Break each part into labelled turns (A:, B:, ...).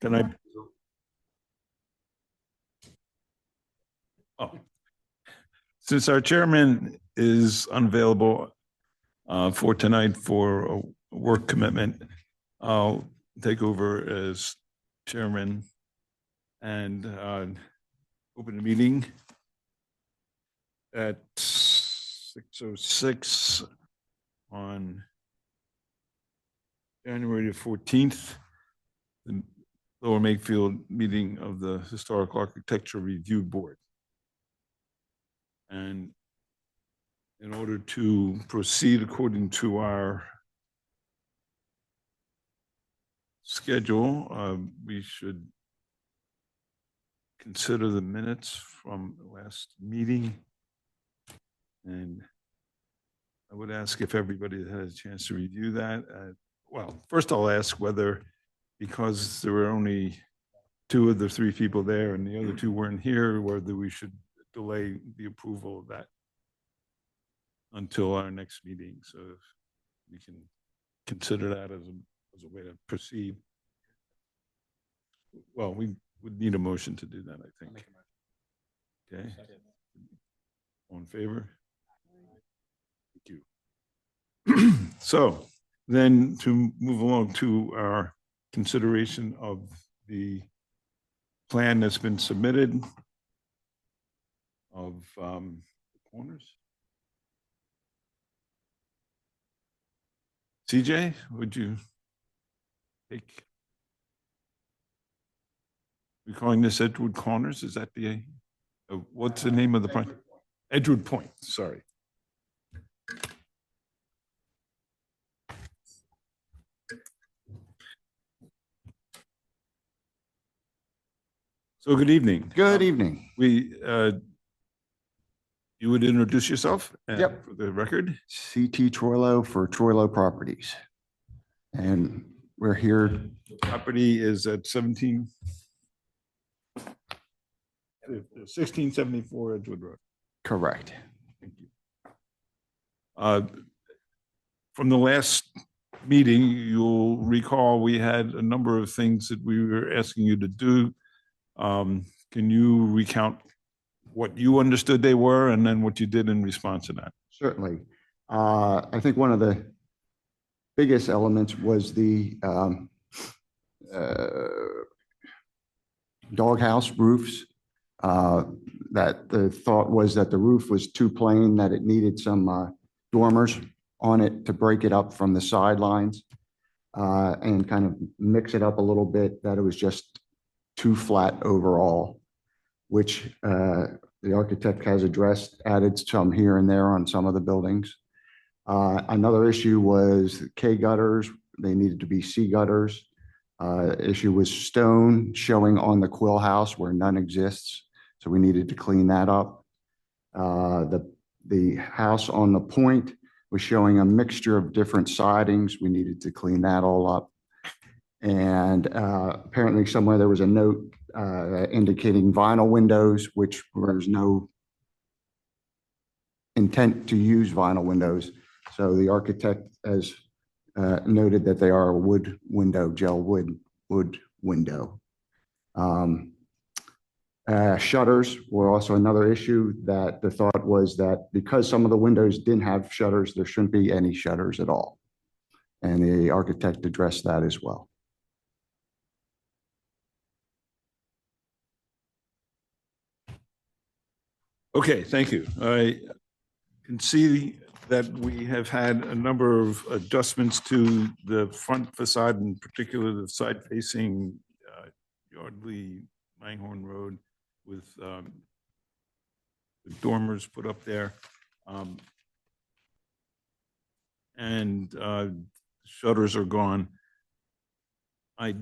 A: Can I? Oh, since our chairman is unavailable for tonight for a work commitment, I'll take over as chairman and open the meeting at 6:06 on January the 14th, the Lower Makefield meeting of the Historic Architecture Review Board. And in order to proceed according to our schedule, we should consider the minutes from the last meeting. And I would ask if everybody had a chance to review that. Well, first I'll ask whether, because there were only 2 of the 3 people there and the other 2 weren't here, whether we should delay the approval of that until our next meeting. So if we can consider that as a way to proceed. Well, we would need a motion to do that, I think. Okay. All in favor? Thank you. So then to move along to our consideration of the plan that's been submitted of the corners. CJ, would you take? We're calling this Edgewood Corners. Is that the what's the name of the project? Edgewood Point. Sorry. So good evening.
B: Good evening.
A: You would introduce yourself?
B: Yep.
A: For the record.
B: CT Troilo for Troilo Properties. And we're here.
A: The property is at 1674 Edgewood Road.
B: Correct.
A: Thank you. From the last meeting, you'll recall we had a number of things that we were asking you to do. Can you recount what you understood they were and then what you did in response to that?
B: Certainly. I think one of the biggest elements was the doghouse roofs. That the thought was that the roof was too plain, that it needed some dormers on it to break it up from the sidelines and kind of mix it up a little bit, that it was just too flat overall, which the architect has addressed, added some here and there on some of the buildings. Another issue was K gutters. They needed to be C gutters. Issue was stone showing on the quill house where none exists. So we needed to clean that up. The house on the point was showing a mixture of different sidings. We needed to clean that all up. And apparently somewhere there was a note indicating vinyl windows, which there's no intent to use vinyl windows. So the architect has noted that they are a wood window, gel wood window. Shutters were also another issue, that the thought was that because some of the windows didn't have shutters, there shouldn't be any shutters at all. And the architect addressed that as well.
A: Okay, thank you. I can see that we have had a number of adjustments to the front facade, in particular the side facing Yardley Langhorne Road with the dormers put up there. And shutters are gone. I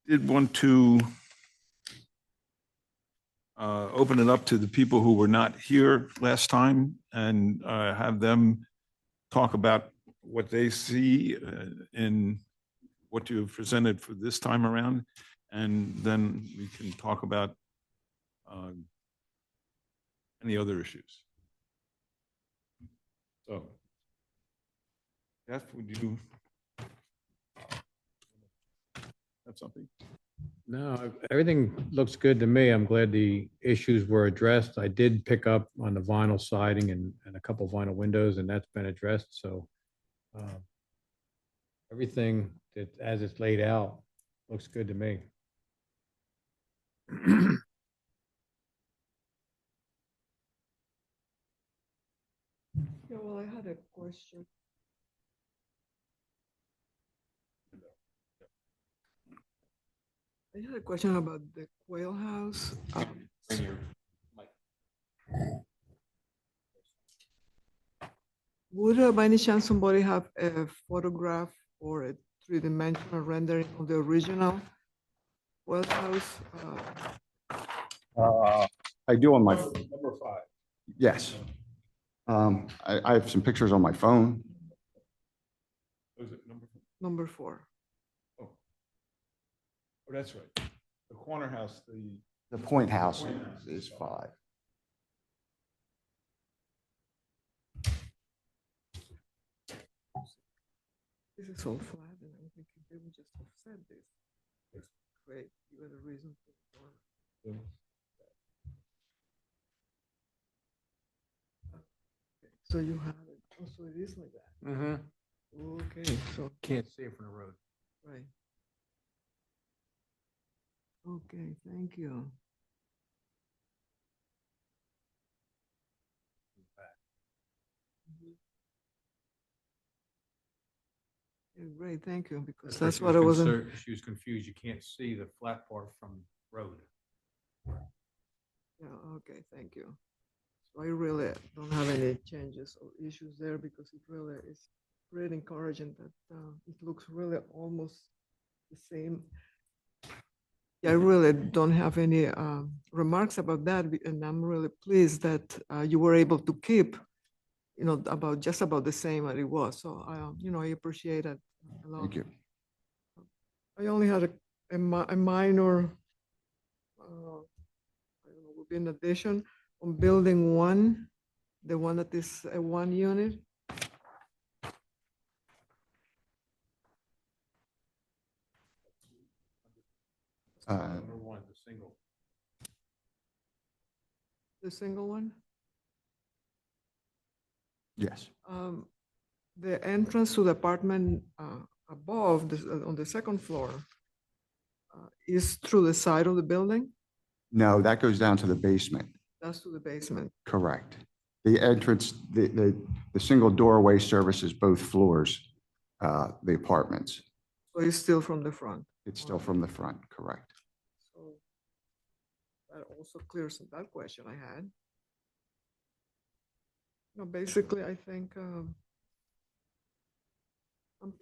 A: did want to open it up to the people who were not here last time and have them talk about what they see in what you have presented for this time around. And then we can talk about any other issues. So, Jeff, would you have something?
C: No, everything looks good to me. I'm glad the issues were addressed. I did pick up on the vinyl siding and a couple vinyl windows, and that's been addressed, so everything that, as it's laid out, looks good to me.
D: Yeah, well, I had a question. I had a question about the quail house. Would by any chance somebody have a photograph or a three-dimensional rendering of the original quail house?
B: I do on my,
A: Number 5.
B: yes. I have some pictures on my phone.
A: Was it number 4?
D: Number 4.
A: Oh, that's right. The corner house,
B: The point house
A: point house
B: is 5.
D: This is all flat, and I'm thinking they would just offset this. Great, you had a reason for it. So you have it, oh, so it is like that.
C: Mm-hmm.
D: Okay, so,
C: Can't see it from the road.
D: right. Okay, thank you. Yeah, great, thank you, because that's what I wasn't.
C: She was confused. You can't see the flat part from road.
D: Yeah, okay, thank you. So I really don't have any changes or issues there because it really is pretty encouraging that it looks really almost the same. Yeah, I really don't have any remarks about that, and I'm really pleased that you were able to keep, about just about the same as it was. So I appreciate it a lot.
B: Thank you.
D: I only had a minor, I don't know, would be an addition on building 1, the one that is a 1 unit.
C: Number 1, the single.
D: The single one.
B: Yes.
D: The entrance to the apartment above, on the second floor, is through the side of the building?
B: No, that goes down to the basement.
D: That's to the basement.
B: Correct. The entrance, the single doorway services both floors, the apartments.
D: So it's still from the front.
B: It's still from the front, correct.
D: So that also clears up that question I had. Basically, I think I'm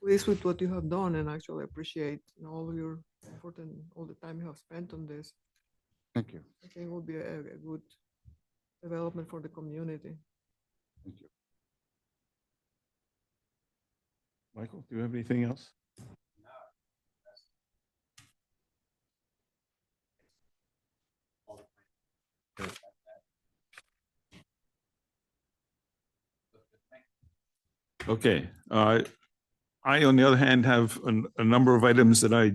D: pleased with what you have done and actually appreciate all your effort and all the time you have spent on this.
B: Thank you.
D: I think it will be a good development for the community.
B: Thank you.
A: Michael, do you have anything else? Okay. I, on the other hand, have a number of items that I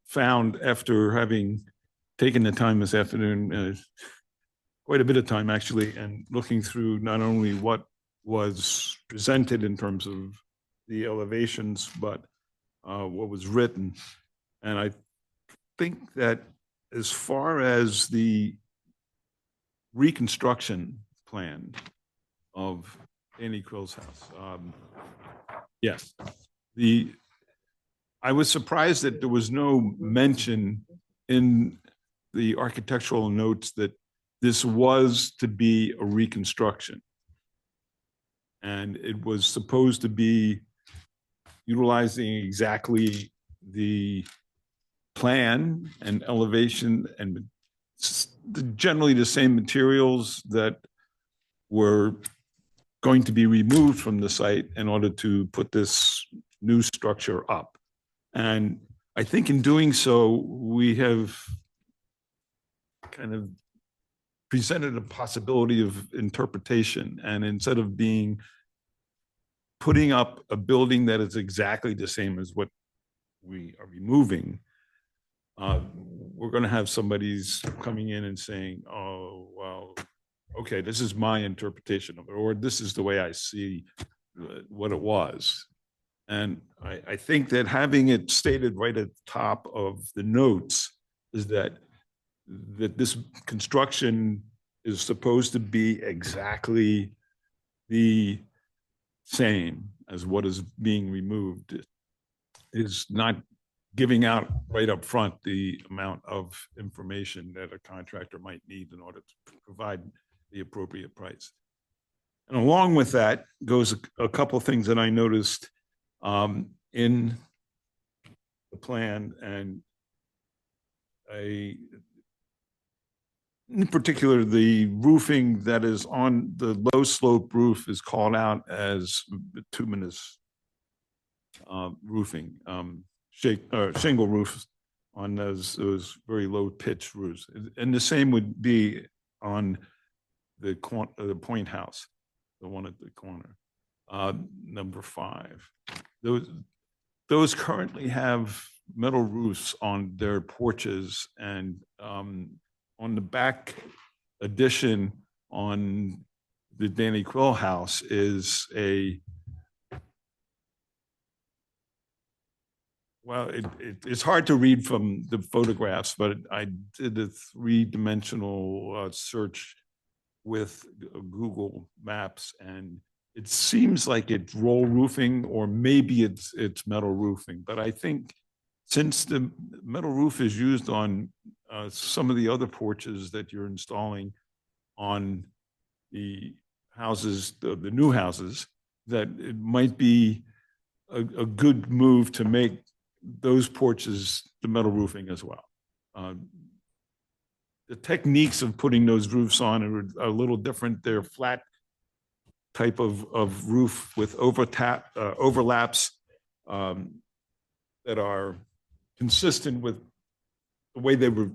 A: found after having taken the time this afternoon, quite a bit of time actually, and looking through not only what was presented in terms of the elevations, but what was written. And I think that as far as the reconstruction plan of Danny Quill's house, yes, I was surprised that there was no mention in the architectural notes that this was to be a reconstruction. And it was supposed to be utilizing exactly the plan and elevation and generally the same materials that were going to be removed from the site in order to put this new structure up. And I think in doing so, we have kind of presented a possibility of interpretation. And instead of putting up a building that is exactly the same as what we are removing, we're going to have somebody's coming in and saying, oh, well, okay, this is my interpretation of it, or this is the way I see what it was. And I think that having it stated right at the top of the notes is that this construction is supposed to be exactly the same as what is being removed, is not giving out right up front the amount of information that a contractor might need in order to provide the appropriate price. And along with that goes a couple of things that I noticed in the plan, and in particular, the roofing that is on the low slope roof is called out as bituminous roofing, shingle roofs on those very low pitched roofs. And the same would be on the point house, the one at the corner, number 5. Those currently have metal roofs on their porches, and on the back addition on the Danny Quill house is well, it's hard to read from the photographs, but I did a 3-dimensional search with Google Maps, and it seems like it's roll roofing, or maybe it's metal roofing. But I think since the metal roof is used on some of the other porches that you're installing on the houses, the new houses, that it might be a good move to make those porches the metal roofing as well. The techniques of putting those roofs on are a little different. They're flat type of roof with overlaps that are consistent with the way they were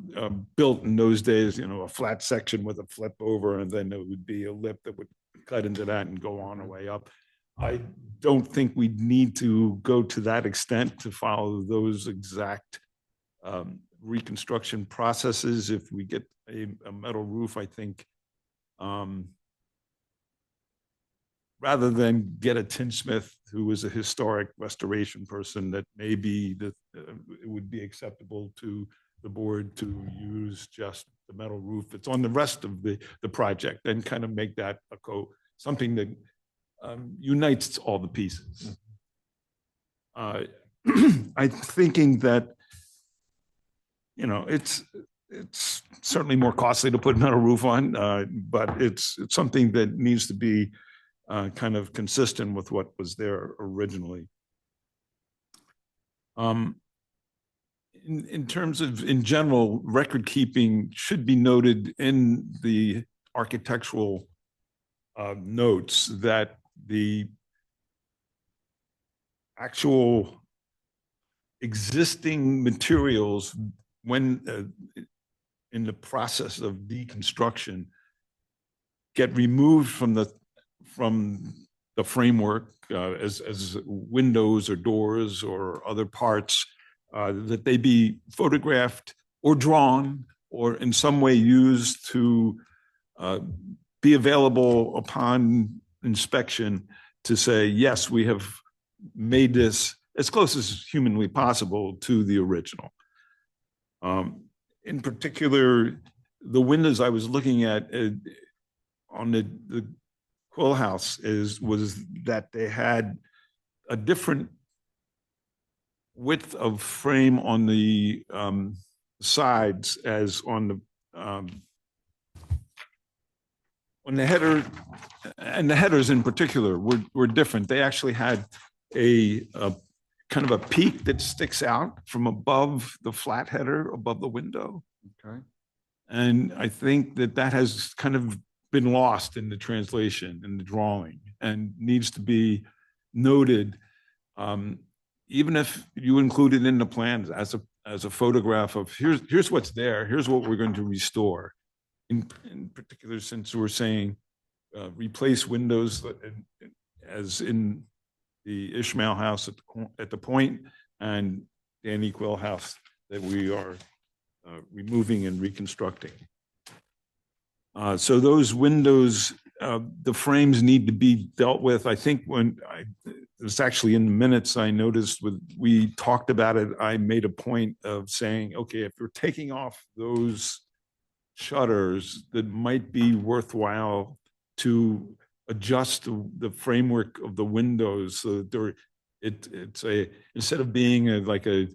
A: built in those days, a flat section with a flip over, and then there would be a lip that would cut into that and go on the way up. I don't think we need to go to that extent to follow those exact reconstruction processes. If we get a metal roof, I think rather than get a tinsmith who was a historic restoration person, that maybe it would be acceptable to the board to use just the metal roof that's on the rest of the project, and kind of make that something that unites all the pieces. I'm thinking that, it's certainly more costly to put a metal roof on, but it's something that needs to be kind of consistent with what was there originally. In terms of, in general, record keeping should be noted in the architectural notes that the actual existing materials, when in the process of deconstruction, get removed from the framework as windows or doors or other parts, that they be photographed or drawn or in some way used to be available upon inspection to say, yes, we have made this as close as humanly possible to the original. In particular, the windows I was looking at on the Quill house was that they had a different width of frame on the sides as on the header, and the headers in particular were different. They actually had a kind of a peak that sticks out from above the flat header above the window.
B: Okay.
A: And I think that has kind of been lost in the translation and the drawing, and needs to be noted. Even if you include it in the plans as a photograph of here's what's there, here's what we're going to restore. In particular, since we're saying replace windows as in the Ishmael house at the point, and Danny Quill house that we are removing and reconstructing. So those windows, the frames need to be dealt with. I think it's actually in the minutes I noticed we talked about it, I made a point of saying, okay, if you're taking off those shutters, that might be worthwhile to adjust the framework of the windows so that instead of being like a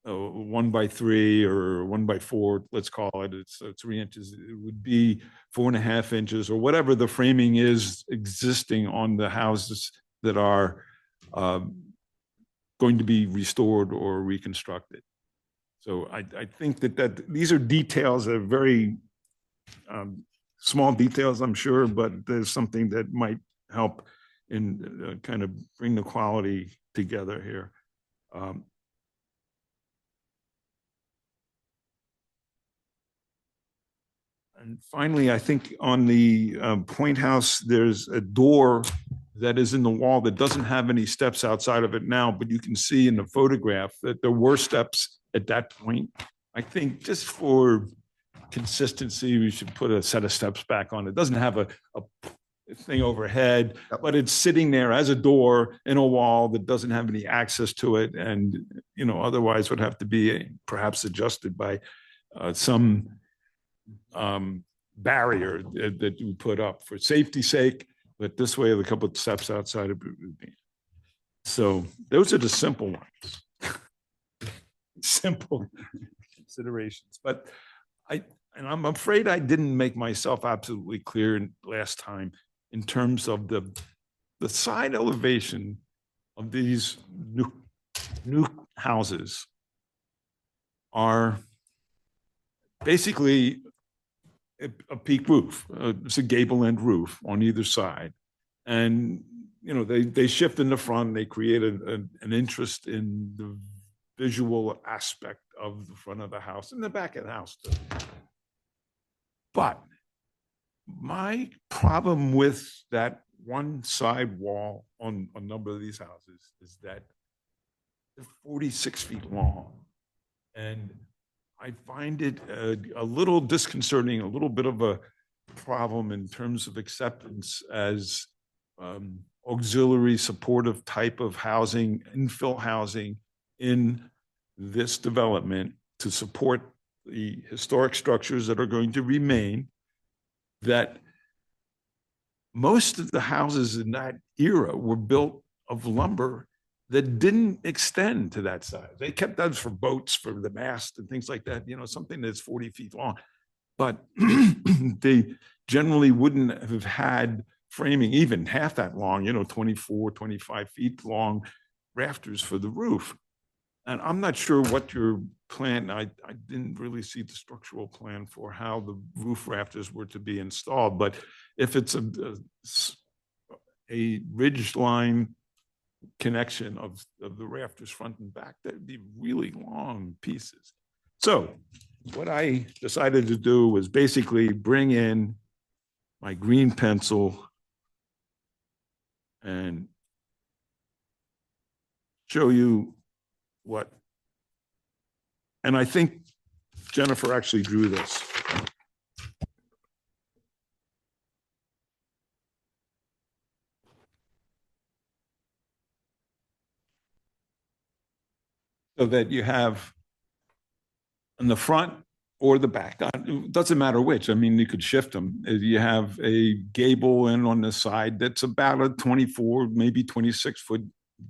A: 1x3 or 1x4, let's call it, it's 3 inches, it would be 4.5 inches or whatever the framing is existing on the houses that are going to be restored or reconstructed. So I think that these are details that are very small details, I'm sure, but there's something that might help in kind of bring the quality together here. And finally, I think on the Point House, there's a door that is in the wall that doesn't have any steps outside of it now, but you can see in the photograph that there were steps at that point. I think just for consistency, we should put a set of steps back on. It doesn't have a thing overhead, but it's sitting there as a door in a wall that doesn't have any access to it, and otherwise would have to be perhaps adjusted by some barrier that you put up for safety's sake. But this way, a couple of steps outside of it. So those are the simple ones, simple considerations. But I'm afraid I didn't make myself absolutely clear last time in terms of the side elevation of these new houses are basically a peak roof. It's a gable end roof on either side. And, they shift in the front, they create an interest in the visual aspect of the front of the house and the back of the house too. But my problem with that one side wall on a number of these houses is that they're 46 feet long. And I find it a little disconcerting, a little bit of a problem in terms of acceptance as auxiliary supportive type of housing, infill housing in this development to support the historic structures that are going to remain. That most of the houses in that era were built of lumber that didn't extend to that size. They kept those for boats, for the mast and things like that, something that's 40 feet long. But they generally wouldn't have had framing even half that long, 24, 25 feet long rafters for the roof. And I'm not sure what your plan, I didn't really see the structural plan for how the roof rafters were to be installed. But if it's a ridge line connection of the rafters front and back, that'd be really long pieces. So what I decided to do was basically bring in my green pencil and show you what, and I think Jennifer actually drew this. So that you have in the front or the back, it doesn't matter which. I mean, you could shift them. You have a gable in on the side that's about a 24, maybe 26-foot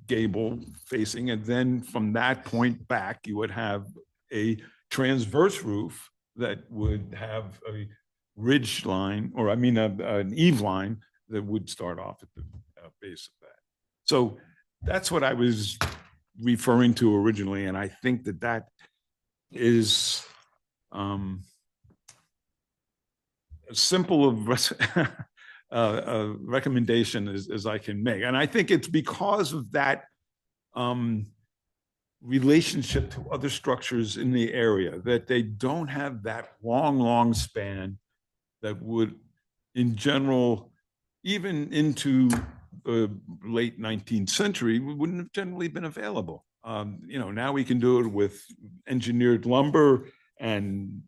A: gable facing, and then from that point back, you would have a transverse roof that would have a ridge line, or I mean, an eave line that would start off at the base of that. So that's what I was referring to originally, and I think that is as simple a recommendation as I can make. And I think it's because of that relationship to other structures in the area, that they don't have that long span that would, in general, even into the late 19th century, wouldn't have generally been available. Now we can do it with engineered lumber and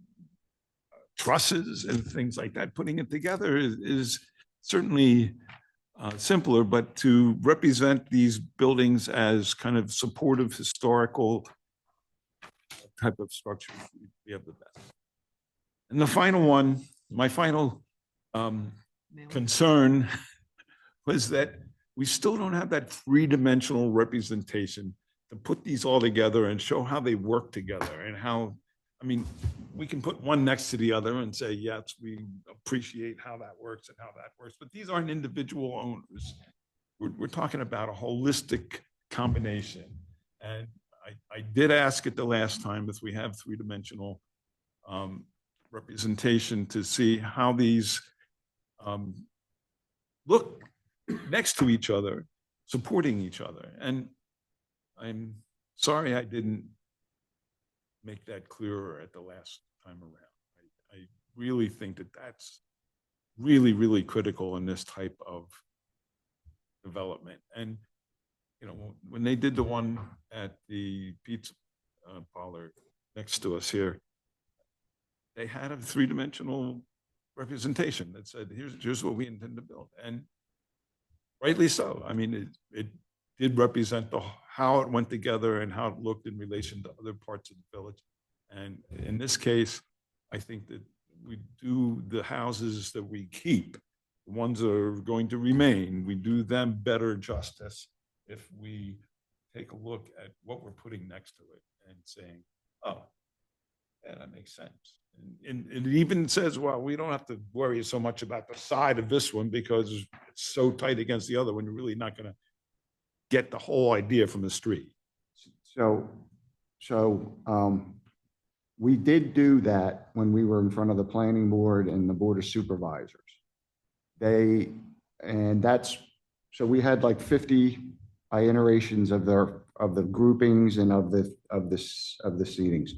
A: trusses and things like that. Putting it together is certainly simpler, but to represent these buildings as kind of supportive historical type of structures, we have the best. And the final one, my final concern was that we still don't have that three-dimensional representation to put these all together and show how they work together and how, I mean, we can put one next to the other and say, yes, we appreciate how that works and how that works, but these aren't individual owners. We're talking about a holistic combination. And I did ask it the last time if we have three-dimensional representation to see how these look next to each other, supporting each other. And I'm sorry I didn't make that clearer at the last time around. I really think that that's really, really critical in this type of development. And, you know, when they did the one at the pizza parlor next to us here, they had a three-dimensional representation that said, here's what we intend to build. And rightly so. I mean, it did represent how it went together and how it looked in relation to other parts of the village. And in this case, I think that we do the houses that we keep, the ones that are going to remain, we do them better justice if we take a look at what we're putting next to it and saying, oh, yeah, that makes sense. And it even says, well, we don't have to worry so much about the side of this one because it's so tight against the other one, you're really not going to get the whole idea from the street.
B: So we did do that when we were in front of the planning board and the board of supervisors. So we had like 50 iterations of the groupings and of the seatings.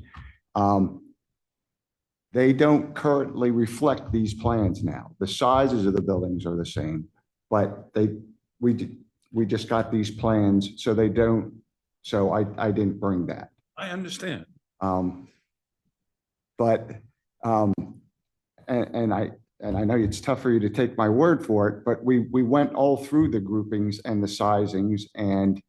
B: They don't currently reflect these plans now. The sizes of the buildings are the same, but we just got these plans, so they don't. So I didn't bring that.
A: I understand.
B: And I know it's tough for you to take my word for it, but we went all through the groupings and the sizings, and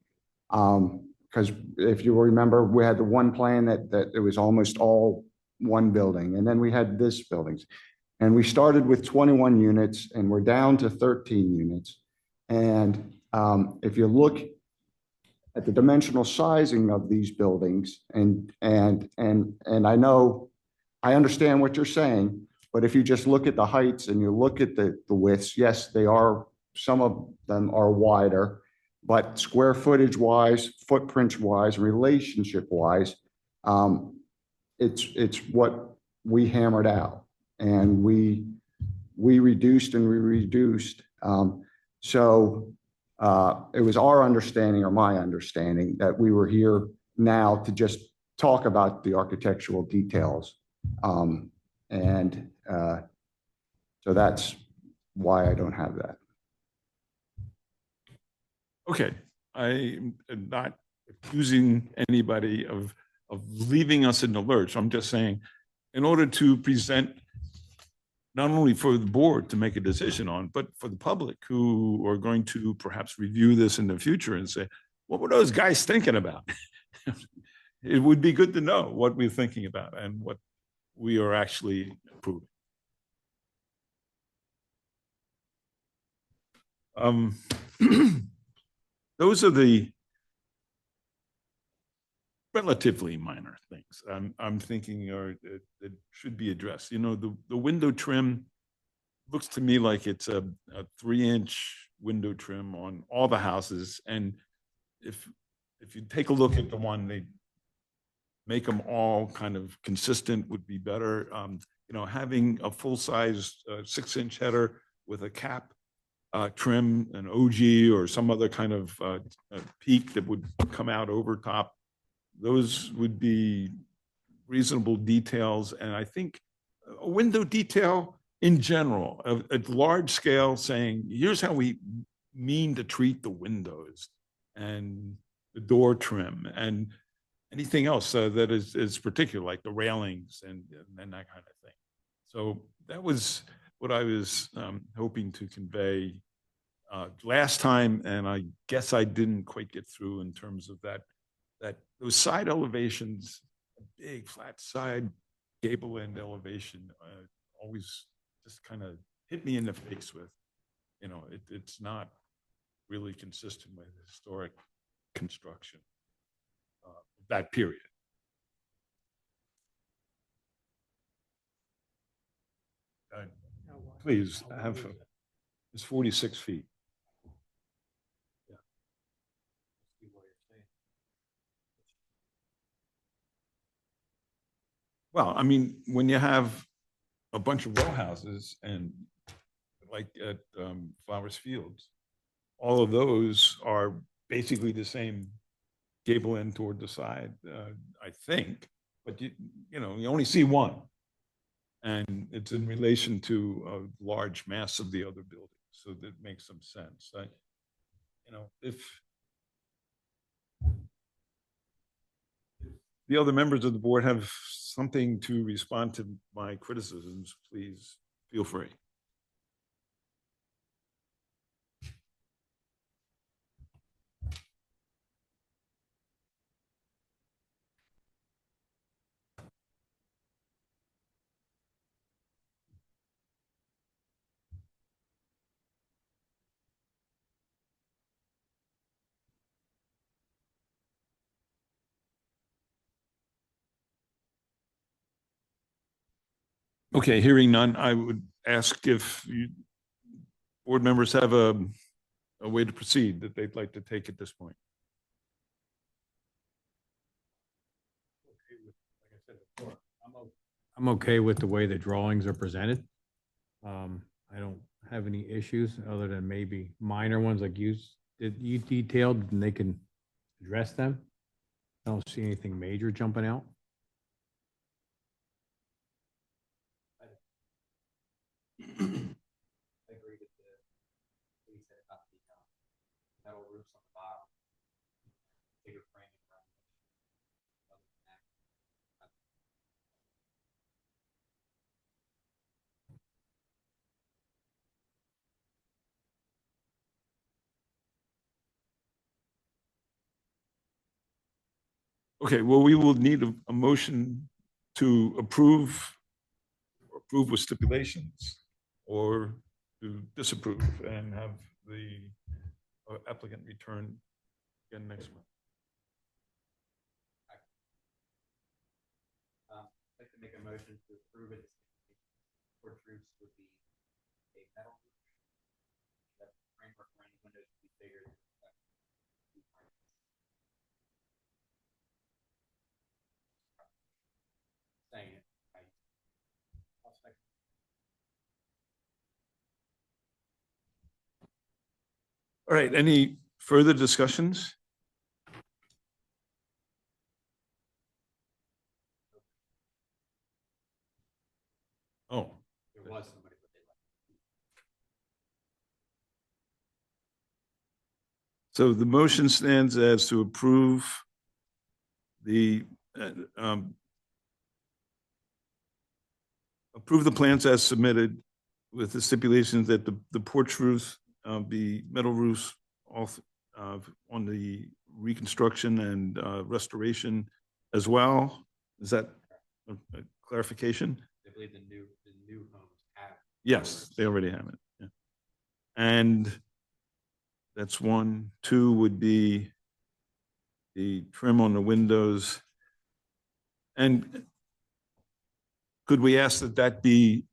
B: because if you remember, we had the one plan that it was almost all one building, and then we had this buildings, and we started with 21 units and we're down to 13 units. And if you look at the dimensional sizing of these buildings, and I understand what you're saying, but if you just look at the heights and you look at the widths, yes, some of them are wider, but square footage wise, footprint wise, relationship wise, it's what we hammered out, and we reduced and we reduced. So it was our understanding, or my understanding, that we were here now to just talk about the architectural details. So that's why I don't have that.
A: Okay, I am not accusing anybody of leaving us in the lurch. I'm just saying, in order to present not only for the board to make a decision on, but for the public who are going to perhaps review this in the future and say, what were those guys thinking about? It would be good to know what we're thinking about and what we are actually approving. Those are the relatively minor things I'm thinking that should be addressed. You know, the window trim looks to me like it's a 3-inch window trim on all the houses. And if you take a look at the one, they make them all kind of consistent would be better. You know, having a full-size 6-inch header with a cap trim, an OG or some other kind of peak that would come out over top, those would be reasonable details. And I think a window detail in general, at large scale, saying, here's how we mean to treat the windows and the door trim. And anything else that is particular, like the railings and that kind of thing. So that was what I was hoping to convey last time, and I guess I didn't quite get through in terms of that those side elevations, big flat side gable end elevation, always just kind of hit me in the face with, it's not really consistent with historic construction that period. Please have, it's 46 feet. Yeah. Well, I mean, when you have a bunch of row houses and like at Flowers Fields, all of those are basically the same gable end toward the side, I think, but you only see one. And it's in relation to a large mass of the other buildings. So that makes some sense. If the other members of the board have something to respond to my criticisms, please feel free. Okay, hearing none, I would ask if board members have a way to proceed that they'd like to take at this point.
C: I'm okay with the way the drawings are presented. I don't have any issues other than maybe minor ones like you detailed, and they can address them. I don't see anything major jumping out.
E: I agree with what you said about the metal roofs on the bottom, bigger framing around.
A: Okay, well, we will need a motion to approve with stipulations or to disapprove and have the applicant return again next month.
E: I'd like to make a motion to approve it. For roofs would be a metal roof. That framework for any windows would be bigger than that. Saying it. I'll second.
A: All right, any further discussions? Oh,
E: There was somebody, but they left.
A: so the motion stands as to approve the approve the plans as submitted with the stipulations that the porch roofs be metal roofs off on the reconstruction and restoration as well. Is that a clarification?
E: I believe the new homes have.
A: Yes, they already have it. Yeah. And that's 1. 2 would be the trim on the windows. And could we ask that that be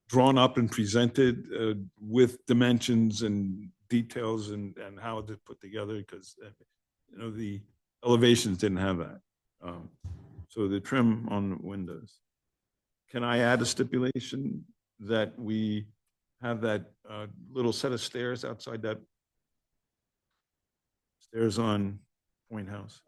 A: drawn up and presented with dimensions and details and how to put together? Because the elevations didn't have that. So the trim on the windows. Can I add a stipulation that we have that little set of stairs outside that stairs on Point House?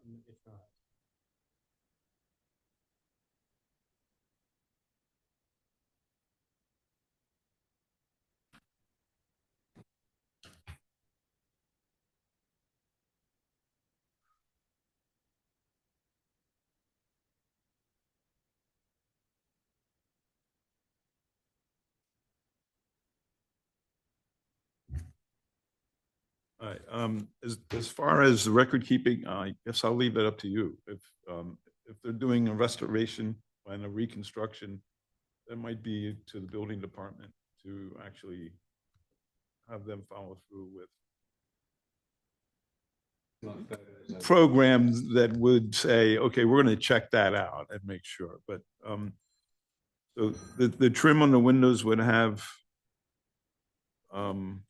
A: All right, as far as the record keeping, I guess I'll leave that up to you. If they're doing a restoration and a reconstruction, that might be to the building department to actually have them follow through with programs that would say, okay, we're going to check that out and make sure. But so the trim on the windows would have an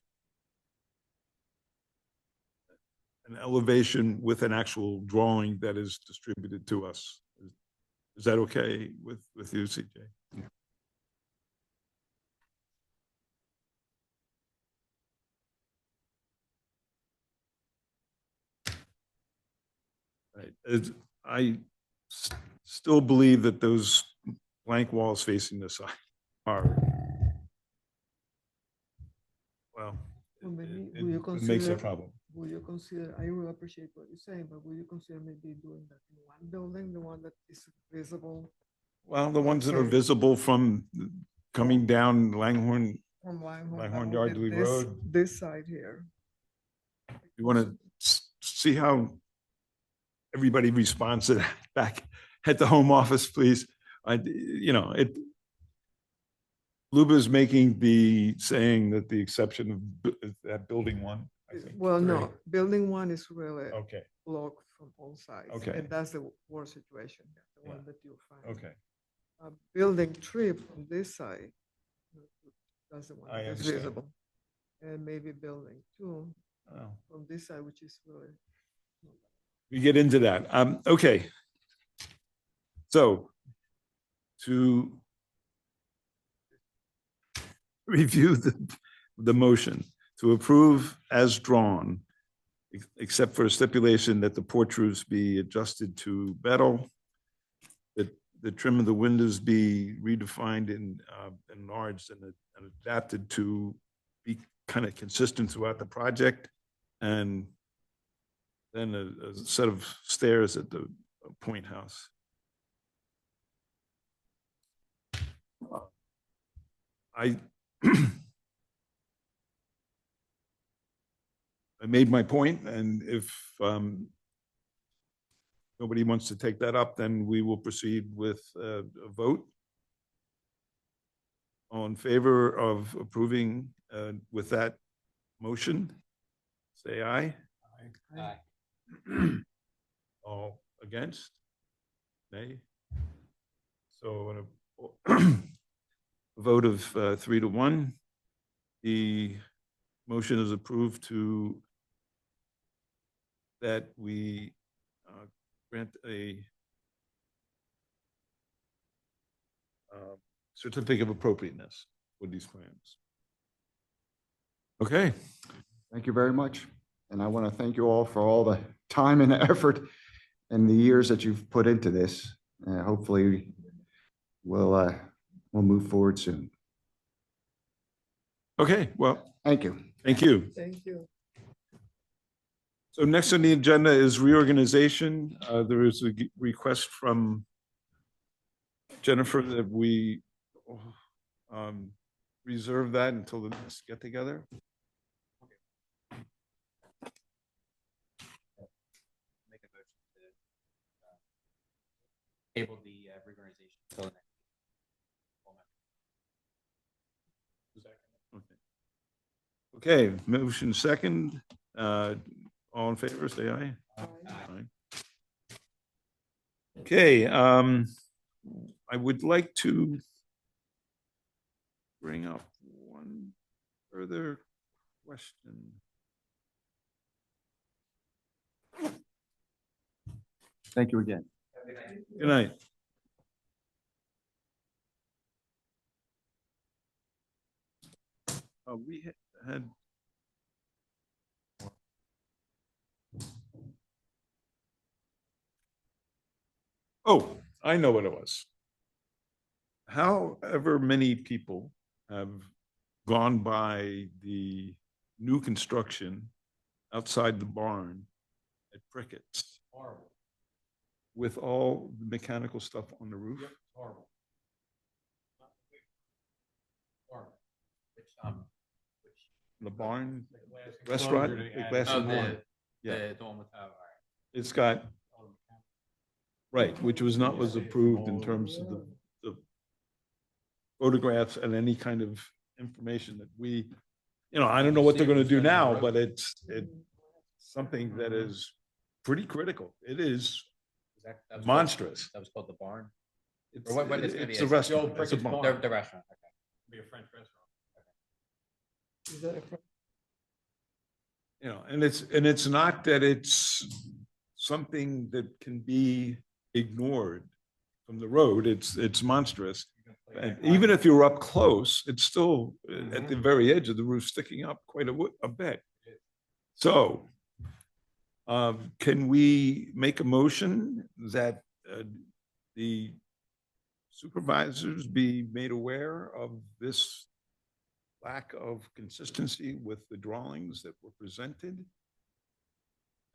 A: elevation with an actual drawing that is distributed to us. Is that okay with you, CJ? Right. Still believe that those blank walls facing the side are, well,
D: Well, maybe
A: it
D: will you
A: makes a
D: consider,
A: problem.
D: will you consider, I will appreciate what you're saying, but will you consider maybe doing that in one building, the one that is visible
A: Well, the ones that are
D: Okay.
A: visible from coming down Langhorne,
D: from Langhorne?
A: Langhorne
D: that
A: Yard,
D: would be
A: Dewey Road.
D: This side here.
A: You want to see how everybody responds to that back at the home office, please? Luba's making saying that the exception of that building one, I think.
D: Well, no,
A: right?
D: building one is really
A: Okay,
D: blocked from all sides.
A: Okay.
D: And that's the worst situation, the
A: Yeah.
D: one that you find.
A: okay.
D: Building three from this side, that's the one
A: I
D: that's
A: understand.
D: visible. And maybe building two
A: Oh.
D: from this side, which is really.
A: We get into that. Okay. So to review the motion to approve as drawn, except for a stipulation that the porch roofs be adjusted to metal, that the trim of the windows be redefined and enlarged and adapted to be kind of consistent throughout the project, and then a set of stairs at the point house. I I made my point, and if nobody wants to take that up, then we will proceed with a vote. All in favor of approving with that motion, say aye.
E: Aye.
A: All against? Nay? So a vote of 3-1. The motion is approved to that we grant a certificate of appropriateness for these plans. Okay.
B: Thank you very much. And I want to thank you all for all the time and effort and the years that you've put into this. Hopefully we'll move forward soon.
A: Okay, well,
B: Thank you.
A: thank you.
D: Thank you.
A: So next on the agenda is reorganization. There is a request from Jennifer that we reserve that until the next get together.
E: Make a motion to table the reorganization until the next.
A: Okay, motion second. All in favor, say aye. Aye. Okay, I would like to bring up one further question.
B: Thank you again.
A: Good night. We had. Oh, I know what it was. However many people have gone by the new construction outside the barn at Prickett's.
C: Horrible.
A: With all the mechanical stuff on the roof.
C: Yep, horrible. Horrible.
E: Which
A: the barn,
C: glass
A: restaurant,
C: enclosure they
A: the
C: added.
A: glass
E: Oh,
A: enclosure. Yeah.
E: the one with, all right.
A: It's got, right, which was not, was approved in terms of the photographs and any kind of information that we, I don't know what they're gonna do now, but it's something that is pretty critical. It is
E: That was called-
A: monstrous.
E: That was called the barn?
A: It's,
E: Or what it's gonna be,
A: it's a
E: it's
A: restaurant.
C: Joe
A: It's a
C: Brickett's
A: barn.
C: Barn.
E: The restaurant, okay.
C: Be a French restaurant.
D: Is that a fr-
A: And it's not that it's something that can be ignored from the road. It's monstrous. And even if you're up close, it's still at the very edge of the roof sticking up quite a bit. So, can we make a motion that the supervisors be made aware of this lack of consistency with the drawings that were presented?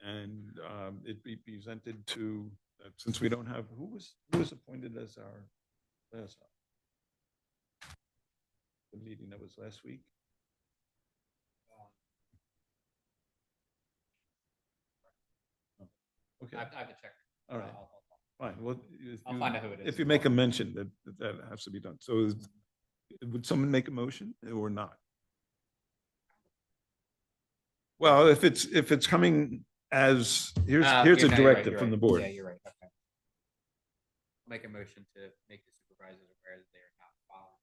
A: And it be presented to, since we don't have, who was appointed as our last, the meeting that was last week? Okay,
E: I have to check.
A: all right, fine. Well, if
E: I'll
A: you-
E: find out who it is.
A: If you make a mention that has to be done. So would someone make a motion or not? Well, if it's coming as, here's a
E: You're right,
A: directive
E: you're
A: from the
E: right.
A: board.
E: Yeah, you're right, okay. Make a motion to make the supervisors aware that they are not following.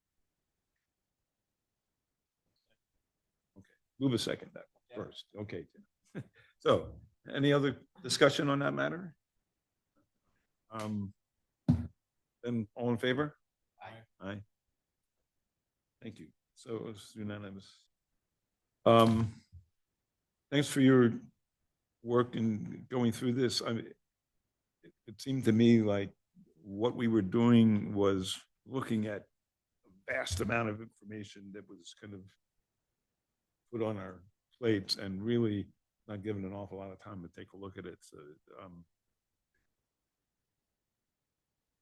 A: Move a second that
E: Yeah.
A: first. Okay. So any other discussion on that matter? Then all in favor?
E: Aye.
A: Aye. Thank you. So it's unanimous. Thanks for your work in going through this. I mean, it seemed to me like what we were doing was looking at a vast amount of information that was kind of put on our plates and really not given an awful lot of time to take a look at it. So,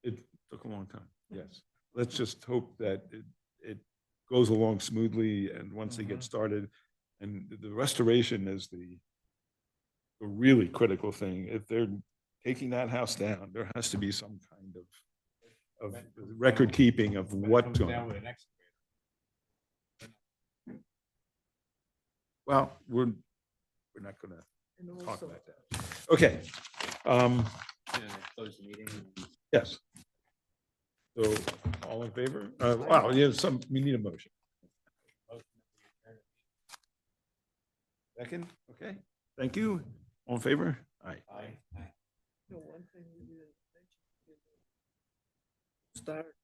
A: it took a long time, yes. Let's just hope that it goes along smoothly, and once they get started, and the restoration is the really critical thing. If they're taking that house down, there has to be some kind of record keeping of what's
C: Comes
A: going
C: down
A: on.
C: with an excavator.
A: Well, we're not gonna
D: And
A: talk
D: also,
A: about that. Okay.
E: Close the meeting.
A: Yes. So all in favor? Wow, yeah, we need a motion. Second, okay, thank you. All in favor? Aye.
C: Aye.
D: one thing we didn't mention. Start